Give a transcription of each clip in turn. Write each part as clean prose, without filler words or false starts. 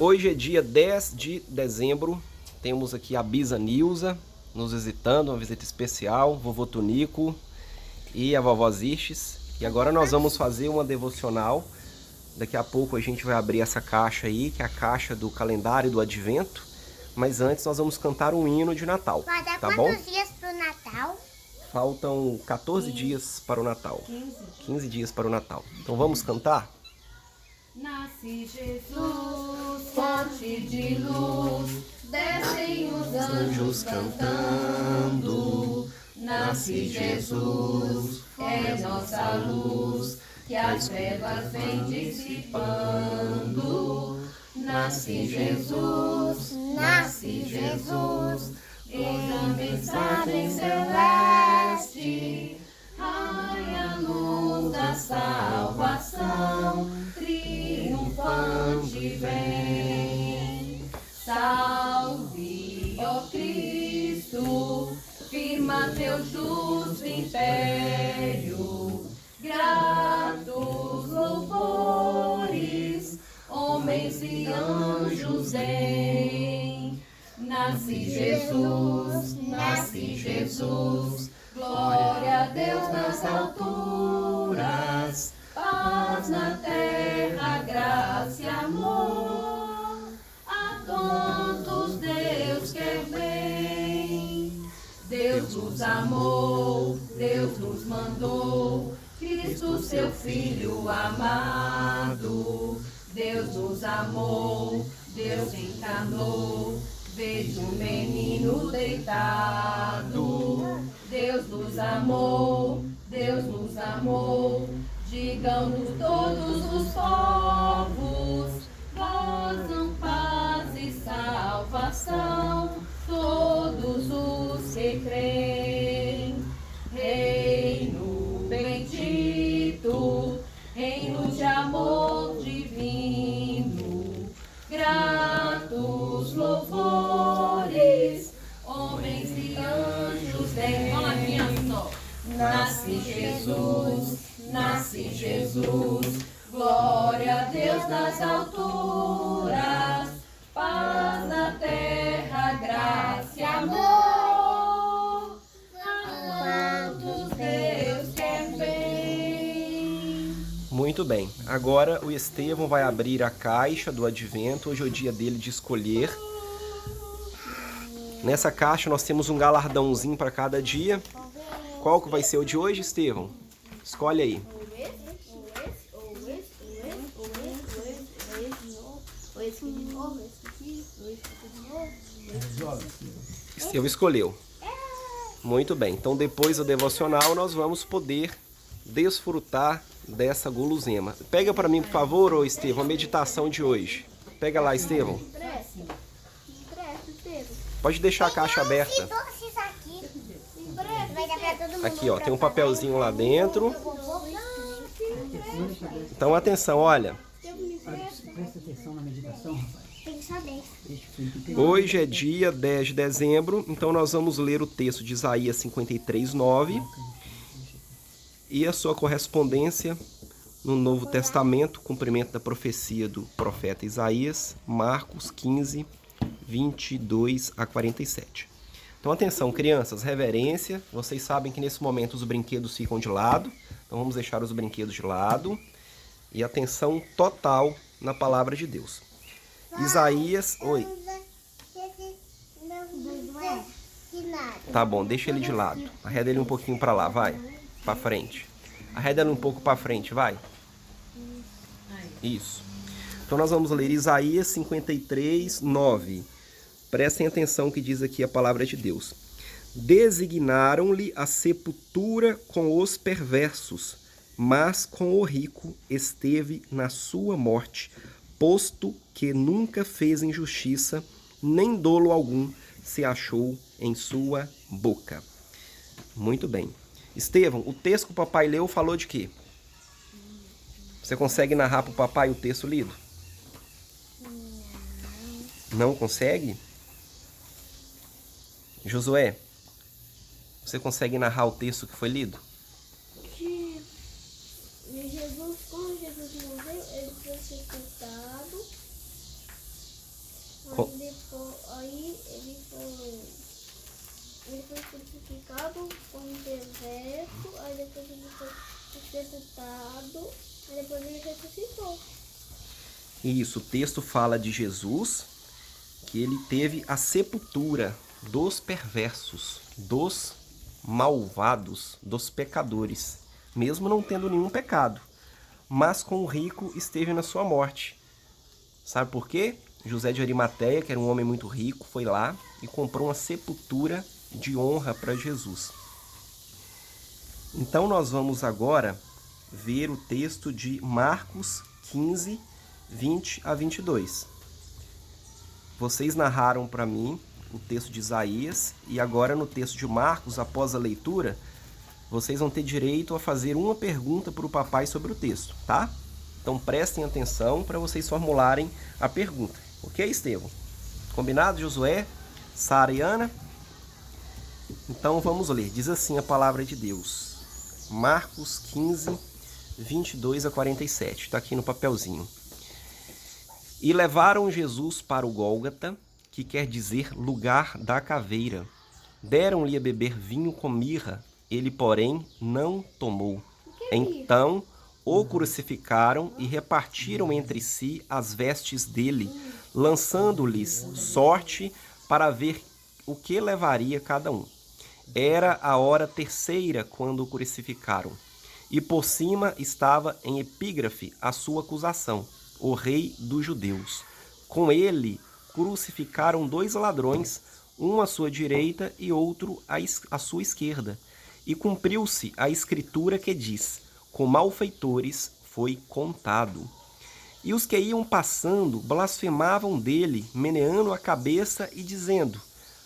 Hoje é dia 10 de dezembro, temos aqui a Bisa Nilza nos visitando, uma visita especial, vovô Tunico e a vovó Zirches. E agora nós vamos fazer uma devocional. Daqui a pouco a gente vai abrir essa caixa aí, que é a caixa do calendário do Advento. Mas antes nós vamos cantar um hino de Natal, tá bom? Quantos dias pro Natal? Faltam 14 dias para o Natal. 15 dias para o Natal. Então vamos cantar? Nasce Jesus, fonte de luz, descem os anjos cantando. Nasce Jesus, é nossa luz, que as trevas vem dissipando. Nasce Jesus, eis a mensagem celeste, raia-nos da salvação, triunfante vem. Salve, ó Cristo, firma teu justo império, gratos louvores, homens e anjos em. Nasce Jesus, glória a Deus nas alturas, paz na terra, graça e amor, a todos Deus quer bem. Deus nos amou, Deus nos mandou, Cristo seu Filho amado. Deus nos amou, Deus encarnou, vejo um menino deitado. Deus nos amou, digam-nos todos os povos, gozam paz e salvação, todos os que creem. Reino bendito, reino de amor divino, gratos louvores, homens e anjos vêm. Nasce Jesus, glória a Deus nas alturas, paz na terra, graça e amor, a todos Deus quer bem. Muito bem, agora o Estevão vai abrir a caixa do Advento. Hoje é o dia dele de escolher. Nessa caixa nós temos um galardãozinho para cada dia. Qual que vai ser o de hoje, Estevão? Escolhe aí. Estevão escolheu. Muito bem, então depois do devocional nós vamos poder desfrutar dessa guloseima. Pega para mim, por favor, ô Estevão, a meditação de hoje. Pega lá, Estevão. Pode deixar a caixa aberta. Aqui, ó, tem um papelzinho lá dentro. Então, atenção, olha. Presta atenção na meditação, rapaz. Hoje é dia 10 de dezembro, então nós vamos ler o texto de Isaías 53:9 e a sua correspondência no Novo Testamento, cumprimento da profecia do profeta Isaías, Marcos 15, 22 a 47. Então, atenção, crianças, reverência. Vocês sabem que nesse momento os brinquedos ficam de lado, então vamos deixar os brinquedos de lado e atenção total na palavra de Deus. Isaías, oi. Tá bom, deixa ele de lado. Arreda ele um pouquinho para lá, vai. Para frente. Arreda ele um pouco para frente, vai. Isso. Então nós vamos ler Isaías 53:9. Prestem atenção que diz aqui a palavra de Deus. Designaram-lhe a sepultura com os perversos, mas com o rico esteve na sua morte, posto que nunca fez injustiça, nem dolo algum se achou em sua boca. Muito bem. Estevão, o texto que o papai leu falou de quê? Você consegue narrar para o papai o texto lido? Não consegue? Josué, você consegue narrar o texto que foi lido? Jesus, quando Jesus morreu, ele foi sepultado Co- Ele foi crucificado com um deserto, aí depois ele foi sepultado, aí depois ele ressuscitou. Isso, o texto fala de Jesus, que ele teve a sepultura dos perversos, dos malvados, dos pecadores, mesmo não tendo nenhum pecado. Mas com o rico esteve na sua morte. Sabe por quê? José de Arimateia, que era um homem muito rico, foi lá e comprou uma sepultura de honra para Jesus. Então nós vamos agora ver o texto de Marcos 15, 20 a 22. Vocês narraram para mim o texto de Isaías e agora no texto de Marcos, após a leitura, vocês vão ter direito a fazer uma pergunta para o papai sobre o texto, tá? Então prestem atenção para vocês formularem a pergunta. Ok, Estevão? Combinado, Josué, Sara e Ana? Então vamos ler. Diz assim a palavra de Deus. Marcos 15, 22 a 47. Está aqui no papelzinho. E levaram Jesus para o Gólgota, que quer dizer lugar da caveira. Deram-lhe a beber vinho com mirra, ele, porém, não tomou. Então o crucificaram e repartiram entre si as vestes dele, lançando-lhes sorte para ver o que levaria cada um. Era a hora terceira quando o crucificaram. E por cima estava em epígrafe a sua acusação: o rei dos judeus. Com ele crucificaram 2 ladrões, um à sua direita e outro à sua esquerda. E cumpriu-se a escritura que diz: com malfeitores foi contado. E os que iam passando blasfemavam dele, meneando a cabeça e dizendo: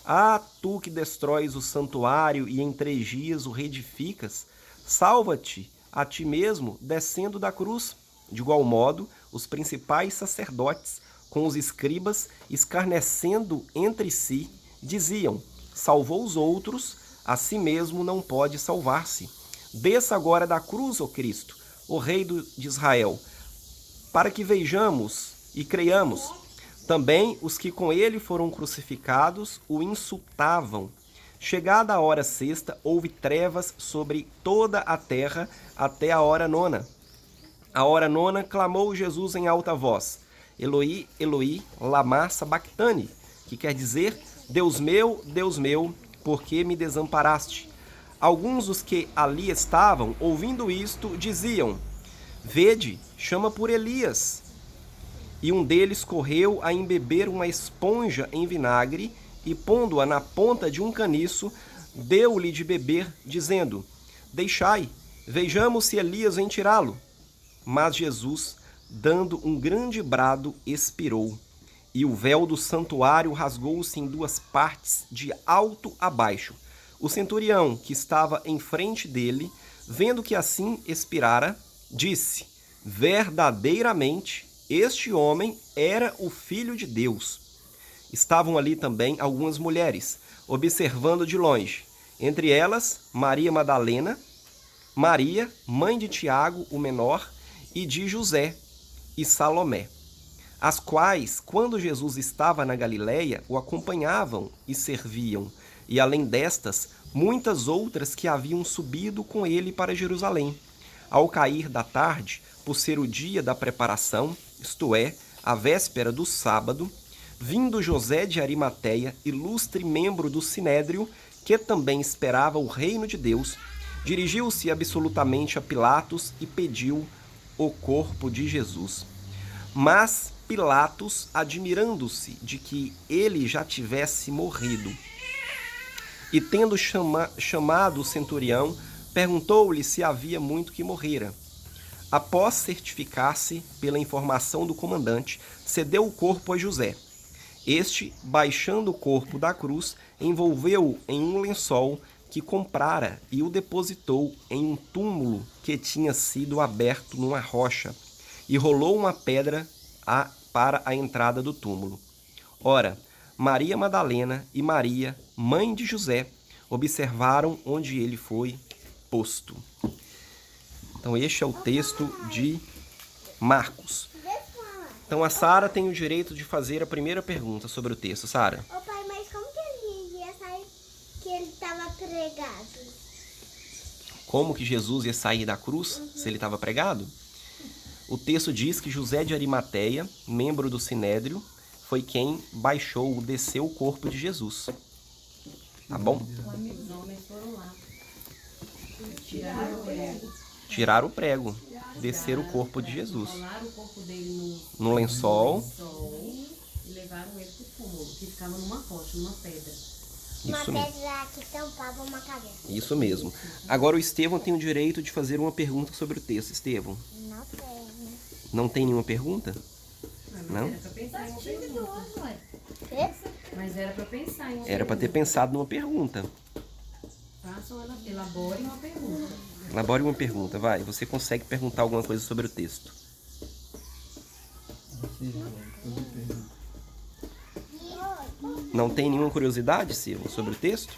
ah, tu que destróis o santuário e em 3 dias o reedificas, salva-te a ti mesmo descendo da cruz. De igual modo, os principais sacerdotes, com os escribas, escarnecendo entre si, diziam: salvou os outros, a si mesmo não pode salvar-se. Desça agora da cruz, ó Cristo, o Rei de Israel, para que vejamos e creiamos. Também os que com ele foram crucificados o insultavam. Chegada a hora sexta, houve trevas sobre toda a terra até a hora 9. A hora 9 clamou Jesus em alta voz: Eloi, Eloi, lama sabachthani, que quer dizer: Deus meu, por que me desamparaste? Alguns dos que ali estavam, ouvindo isto, diziam: vede, chama por Elias. E um deles correu a embeber uma esponja em vinagre e, pondo-a na ponta de um caniço, deu-lhe de beber, dizendo: deixai, vejamos se Elias vem tirá-lo. Mas Jesus, dando um grande brado, expirou, e o véu do santuário rasgou-se em 2 partes, de alto a baixo. O centurião, que estava em frente dele, vendo que assim expirara, disse: verdadeiramente, este homem era o Filho de Deus. Estavam ali também algumas mulheres, observando de longe. Entre elas, Maria Madalena, Maria, mãe de Tiago, o menor, e de José, e Salomé, as quais, quando Jesus estava na Galileia, o acompanhavam e serviam, e além destas, muitas outras que haviam subido com ele para Jerusalém. Ao cair da tarde, por ser o dia da preparação, isto é, a véspera do sábado, vindo José de Arimateia, ilustre membro do Sinédrio, que também esperava o reino de Deus, dirigiu-se absolutamente a Pilatos e pediu o corpo de Jesus. Mas Pilatos, admirando-se de que ele já tivesse morrido, e tendo chamado o centurião, perguntou-lhe se havia muito que morrera. Após certificar-se pela informação do comandante, cedeu o corpo a José. Este, baixando o corpo da cruz, envolveu-o em um lençol que comprara e o depositou em um túmulo que tinha sido aberto numa rocha, e rolou uma pedra para a entrada do túmulo. Ora, Maria Madalena e Maria, mãe de José, observaram onde ele foi posto. Então este é o texto de Marcos. Então a Sara tem o direito de fazer a primeira pergunta sobre o texto. Sara. Ô pai, mas como que ele ia sair que ele estava pregado? Como que Jesus ia sair da cruz se ele estava pregado? O texto diz que José de Arimateia, membro do Sinédrio, foi quem desceu o corpo de Jesus. Tá bom? Os homens foram lá. Tiraram o prego. Tiraram o prego, desceram o corpo de Jesus. Rolaram o corpo dele No lençol. E levaram ele pro túmulo, que ficava numa rocha, numa pedra. Isso mesmo. Pedra que tampava uma cabeça. Isso mesmo. Agora o Estevão tem o direito de fazer uma pergunta sobre o texto. Estevão, Não tem. não tem nenhuma pergunta? Não? Era pra pensar em uma pergunta. Mas era pra pensar em uma Era para ter pensado numa pergunta. Façam, elaborem uma pergunta. Elabore uma pergunta, vai. Você consegue perguntar alguma coisa sobre o texto? Não tem nenhuma curiosidade, Silvio, sobre o texto?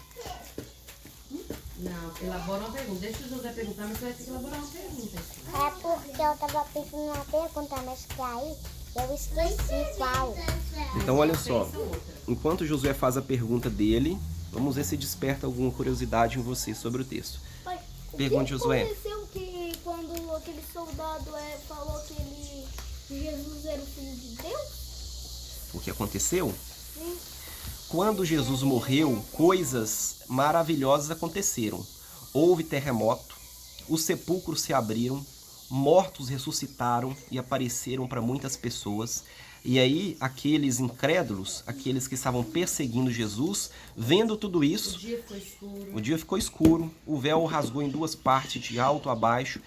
Não, elabora uma pergunta. Deixa o José perguntar, mas você vai ter que elaborar uma pergunta. É porque eu tava pensando numa pergunta, mas que aí eu esqueci qual. Então, olha só. Enquanto o Josué faz a pergunta dele, vamos ver se desperta alguma curiosidade em você sobre o texto. Pergunte, Josué. O que aconteceu que quando aquele soldado falou que Jesus era o Filho de Deus? O que aconteceu? Sim. Quando Jesus morreu, coisas maravilhosas aconteceram. Houve terremoto, os sepulcros se abriram, mortos ressuscitaram e apareceram para muitas pessoas. E aí, aqueles incrédulos, aqueles que estavam perseguindo Jesus, vendo tudo isso, o dia ficou escuro, o véu rasgou em duas partes, de alto a baixo,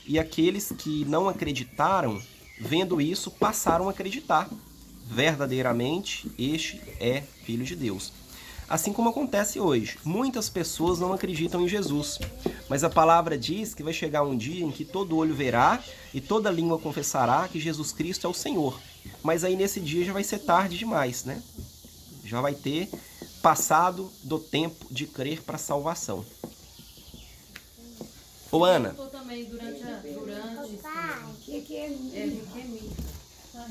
e aqueles que não acreditaram, vendo isso, passaram a acreditar. Verdadeiramente, este é Filho de Deus. Assim como acontece hoje. Muitas pessoas não acreditam em Jesus. Mas a palavra diz que vai chegar um dia em que todo olho verá e toda língua confessará que Jesus Cristo é o Senhor. Mas aí nesse dia já vai ser tarde demais, né? Já vai ter passado do tempo de crer para a salvação. Ô Ana. Também durante Pai, o que é mirra?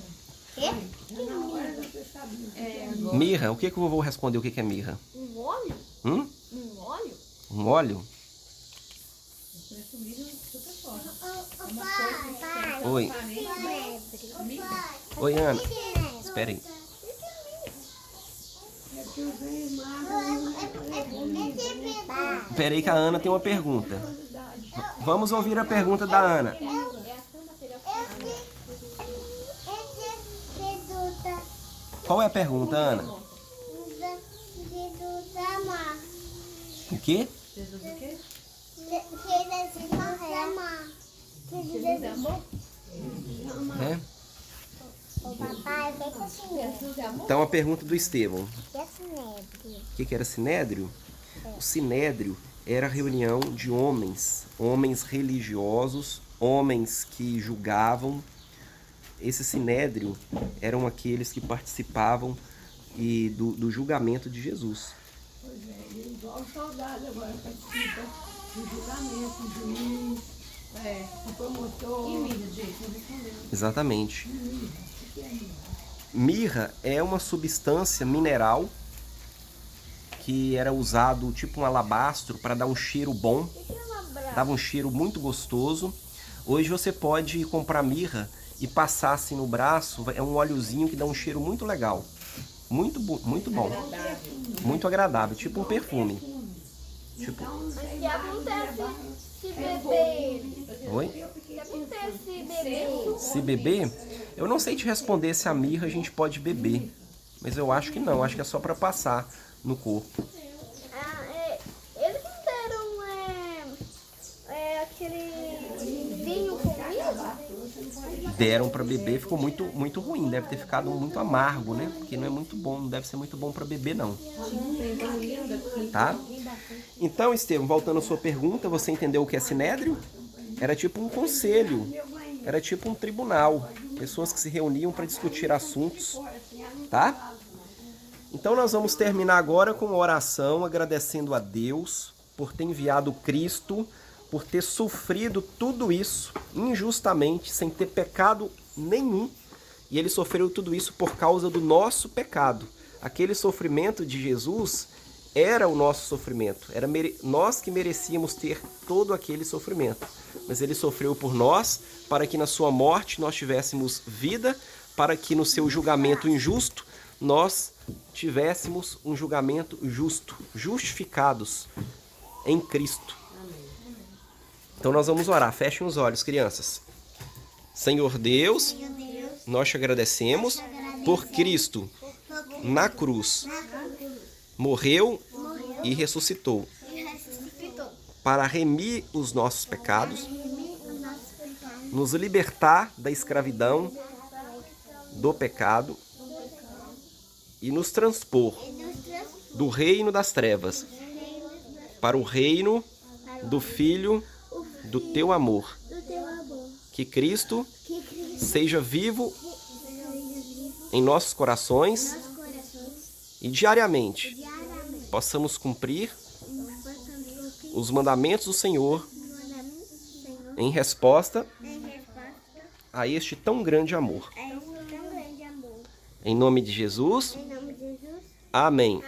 Mirra, o que o vovô respondeu? O que é mirra? um óleo? Um óleo? Um óleo? Pai, Oi. Oi, Ana. Espera aí. Espera aí que a Ana tem uma pergunta. Vamos ouvir a pergunta da Ana. Qual é a pergunta, Ana? Jesus amar. O quê? Jesus o quê? Jesus amar. Jesus amor? É? O papai vem com sinédrio. Então a pergunta do Estevão. O que é sinédrio? O que era sinédrio? O sinédrio era a reunião de homens religiosos, homens que julgavam. Esse sinédrio eram aqueles que participavam do julgamento de Jesus. Pois é, igual o soldado agora participa do julgamento, o juiz, o promotor. E mirra, gente? Não respondeu. Exatamente. O que é mirra? Mirra é uma substância mineral que era usado tipo um alabastro para dar um cheiro bom, dava um cheiro muito gostoso. Hoje você pode comprar mirra e passar assim no braço, é um óleozinho que dá um cheiro muito legal, muito bom, muito agradável, tipo um perfume. Tipo, Mas o que acontece se beber? oi? O que acontece se beber? Se beber, eu não sei te responder se a mirra a gente pode beber, mas eu acho que não, acho que é só para passar no corpo. Eles não deram aquele vinho comigo? Deram para beber, ficou muito ruim, deve ter ficado muito amargo, né? Porque não é muito bom, não deve ser muito bom para beber não. Tá? Então, Estevão, voltando à sua pergunta, você entendeu o que é sinédrio? Era tipo um conselho, era tipo um tribunal, pessoas que se reuniam para discutir assuntos, tá? Então nós vamos terminar agora com uma oração agradecendo a Deus por ter enviado Cristo, por ter sofrido tudo isso injustamente, sem ter pecado nenhum, E ele sofreu tudo isso por causa do nosso pecado. Aquele sofrimento de Jesus era o nosso sofrimento. Era nós que merecíamos ter todo aquele sofrimento. Mas ele sofreu por nós, para que na sua morte nós tivéssemos vida, para que no seu julgamento injusto nós tivéssemos um julgamento justo, justificados em Cristo. Então nós vamos orar. Fechem os olhos, crianças. Senhor Deus, nós te agradecemos por Cristo na cruz. Morreu e ressuscitou para remir os nossos pecados, nos libertar da escravidão do pecado e nos transpor do reino das trevas para o reino do Filho do teu amor. Que Cristo seja vivo em nossos corações e diariamente possamos cumprir os mandamentos do Senhor em resposta a este tão grande amor. Em nome de Jesus, amém.